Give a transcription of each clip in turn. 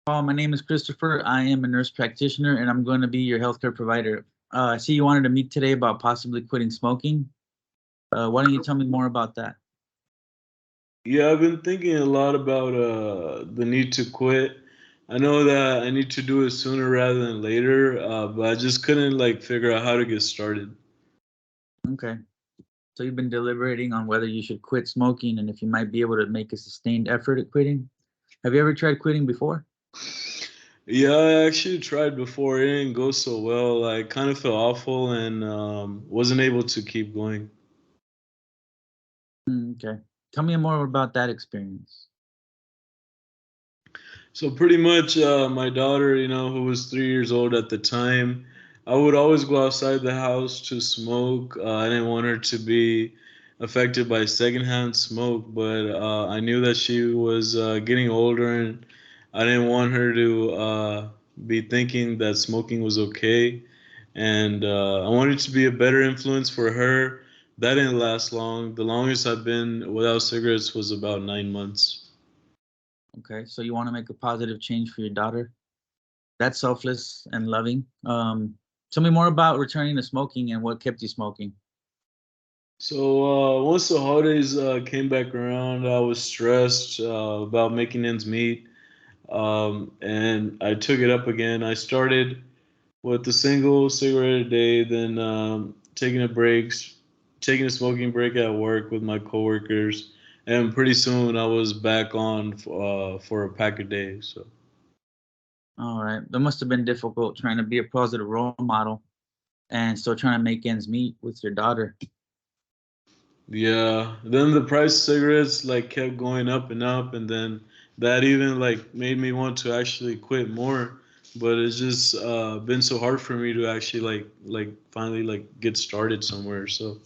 Paul, my name is Christopher. I am a nurse practitioner and I'm going to be your healthcare provider. I see you wanted to meet today about possibly quitting smoking. Why don't you tell me more about that? Yeah, I've been thinking a lot about the need to quit. I know that I need to do it sooner rather than later, but I just couldn't like figure out how to get started. Okay. So you've been deliberating on whether you should quit smoking and if you might be able to make a sustained effort at quitting. Have you ever tried quitting before? Yeah, I actually tried before. It didn't go so well. I kind of felt awful and wasn't able to keep going. Okay. Tell me more about that experience. So pretty much, my daughter, who was 3 years old at the time, I would always go outside the house to smoke. I didn't want her to be affected by secondhand smoke, but I knew that she was getting older, and I didn't want her to be thinking that smoking was okay. And I wanted to be a better influence for her. That didn't last long. The longest I've been without cigarettes was about 9 months. Okay. So you want to make a positive change for your daughter. That's selfless and loving. Tell me more about returning to smoking and what kept you smoking. So once the holidays came back around, I was stressed about making ends meet, and I took it up again. I started with a single cigarette a day, then taking a smoking break at work with my coworkers, and pretty soon I was back on for a pack a day. So. All right. That must have been difficult trying to be a positive role model and still trying to make ends meet with your daughter. Yeah, then the price of cigarettes like kept going up and up, and then that even like made me want to actually quit more. But it's just been so hard for me to actually like finally like get started somewhere. So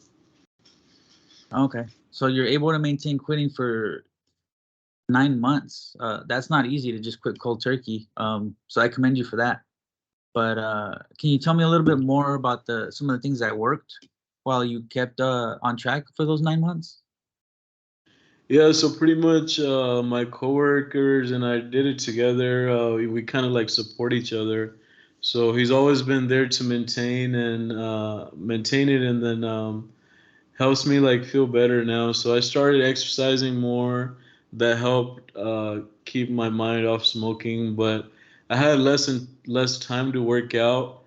Okay. So you're able to maintain quitting for 9 months. That's not easy to just quit cold turkey. So I commend you for that. But can you tell me a little bit more about the some of the things that worked while you kept on track for those 9 months? yeah, so pretty much my coworkers and I did it together. We kind of like support each other. So he's always been there to maintain it, and then helps me like feel better now. So I started exercising more. That helped keep my mind off smoking, but I had less and less time to work out,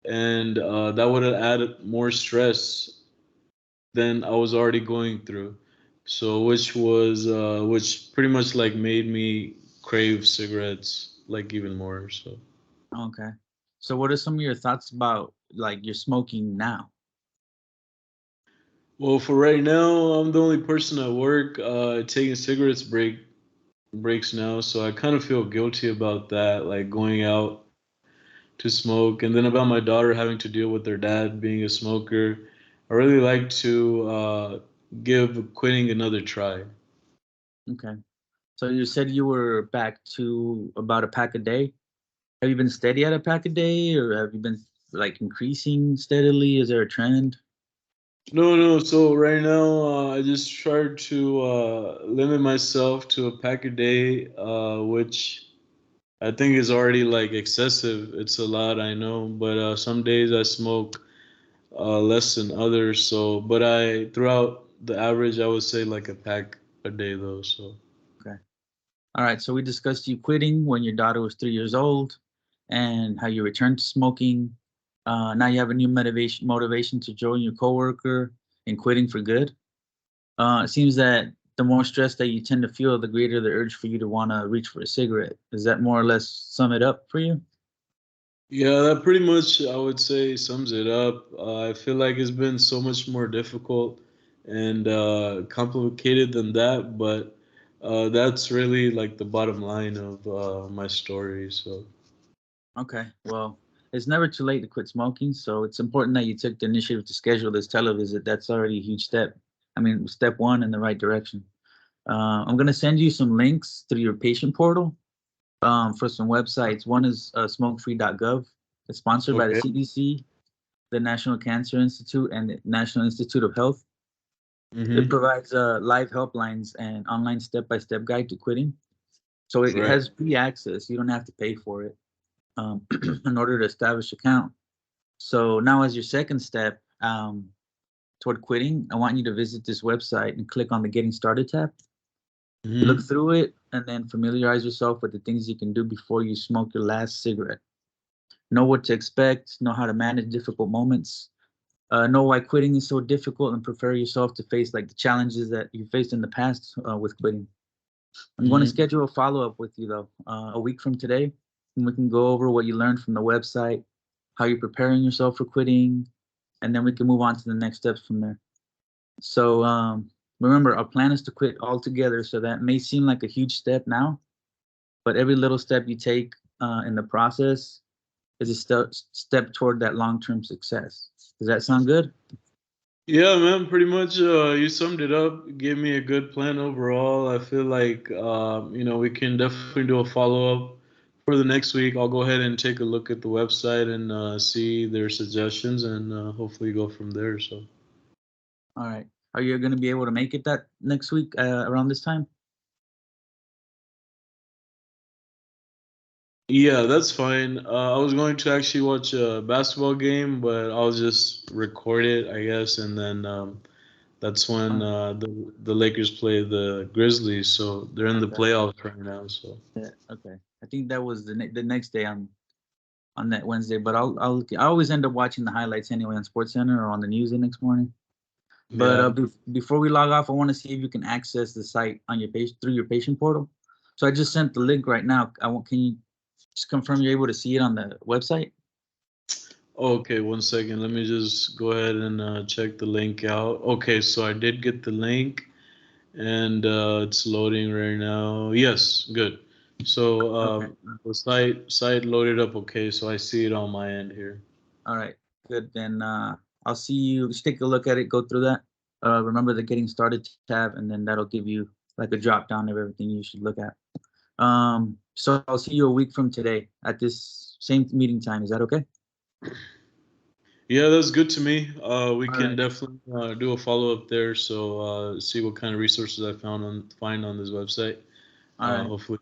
and that would have added more stress than I was already going through. So which pretty much like made me crave cigarettes like even more. So. Okay. So what are some of your thoughts about like your smoking now? Well, for right now, I'm the only person at work taking breaks now, so I kind of feel guilty about that, like going out to smoke, and then about my daughter having to deal with their dad being a smoker. I really like to give quitting another try. Okay. So you said you were back to about a pack a day. Have you been steady at a pack a day, or have you been like increasing steadily? Is there a trend? No, no. So right now, I just try to limit myself to a pack a day, which I think is already like excessive. It's a lot, I know, but some days I smoke less than others. So, but I throughout the average, I would say like a pack a day though. So. Okay. All right. So we discussed you quitting when your daughter was 3 years old, and how you returned to smoking. Now you have a new motivation to join your coworker and quitting for good. It seems that the more stress that you tend to feel, the greater the urge for you to want to reach for a cigarette. Does that more or less sum it up for you? Yeah, that pretty much I would say sums it up. I feel like it's been so much more difficult and complicated than that, but that's really like the bottom line of my story. So. Okay. Well, it's never too late to quit smoking, so it's important that you took the initiative to schedule this televisit. That's already a huge step. I mean, step one in the right direction. I'm going to send you some links through your patient portal for some websites. One is smokefree.gov. It's sponsored by the Okay. CDC, the National Cancer Institute, and the National Institute of Health. It Mm-hmm. provides live helplines and online step by step guide to quitting. So it Right. has free access. You don't have to pay for it in order to establish account. So now, as your second step toward quitting, I want you to visit this website and click on the Getting Started tab. Look Hmm. through it and then familiarize yourself with the things you can do before you smoke your last cigarette. Know what to expect, know how to manage difficult moments, know why quitting is so difficult, and prepare yourself to face like the challenges that you faced in the past with quitting. I'm going to Hmm. schedule a follow up with you though, a week from today, and we can go over what you learned from the website, how you're preparing yourself for quitting, and then we can move on to the next steps from there. So remember, our plan is to quit altogether. So that may seem like a huge step now, but every little step you take in the process is a step toward that long-term success. Does that sound good? Yeah, man, pretty much you summed it up. Gave me a good plan overall. I feel like we can definitely do a follow up for the next week. I'll go ahead and take a look at the website and see their suggestions and hopefully go from there. So All right. Are you going to be able to make it that next week around this time? yeah, that's fine. I was going to actually watch a basketball game, but I'll just record it, I guess, and then that's when Uh, the Lakers play the Grizzlies. So they're in the okay. playoffs right now. So Yeah. Okay. I think that was the next day on that Wednesday, but I always end up watching the highlights anyway on Sports Center or on the news the next morning. But yeah. before we log off, I want to see if you can access the site on your page through your patient portal. So I just sent the link right now. Can you just confirm you're able to see it on the website? Okay, one second. Let me just go ahead and check the link out. Okay, so I did get the link and it's loading right now. Yes, good. So Okay. the site loaded up okay, so I see it on my end here. All right. Good. Then I'll see you. Just take a look at it. Go through that. Remember the Getting Started tab, and then that'll give you like a drop down of everything you should look at. So I'll see you a week from today at this same meeting time. Is that okay? Yeah, that's good to me. We All can right. definitely do a follow up there. So see what kind of resources I find on this website. All right. Hopefully,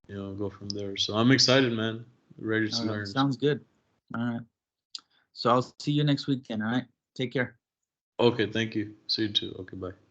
go from there. So I'm excited, man. Ready All to right. learn. Sounds good. All right. So I'll see you next weekend. All right. Take care. Okay, thank you. See you too. Okay, bye.